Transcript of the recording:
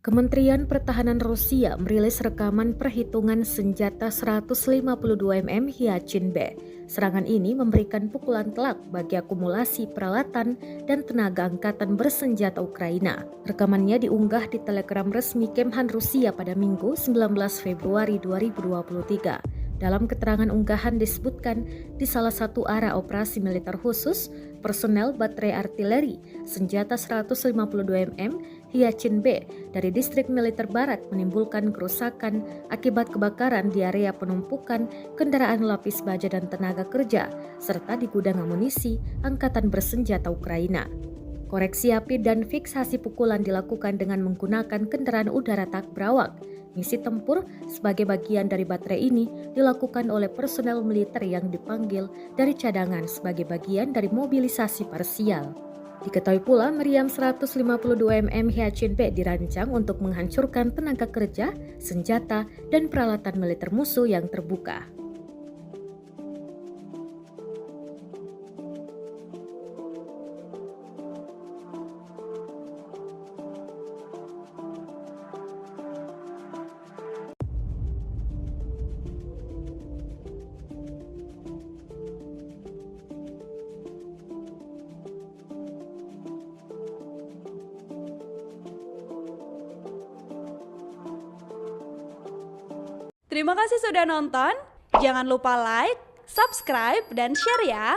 Kementerian Pertahanan Rusia merilis rekaman perhitungan senjata 152 mm Hyacin B. Serangan ini memberikan pukulan telak bagi akumulasi peralatan dan tenaga angkatan bersenjata Ukraina. Rekamannya diunggah di Telegram resmi Kemhan Rusia pada Minggu 19 Februari 2023. Dalam keterangan unggahan disebutkan di salah satu area operasi militer khusus, personel baterai artileri senjata 152 mm Hyacin B dari distrik militer barat menimbulkan kerusakan akibat kebakaran di area penumpukan kendaraan lapis baja dan tenaga kerja, serta di gudang amunisi angkatan bersenjata Ukraina. Koreksi api dan fiksasi pukulan dilakukan dengan menggunakan kendaraan udara tak berawak. Misi tempur sebagai bagian dari baterai ini dilakukan oleh personel militer yang dipanggil dari cadangan sebagai bagian dari mobilisasi parsial. Diketahui pula meriam 152 mm Hyacin B dirancang untuk menghancurkan tenaga kerja, senjata, dan peralatan militer musuh yang terbuka. Terima kasih sudah nonton. Jangan lupa like, subscribe, dan share ya.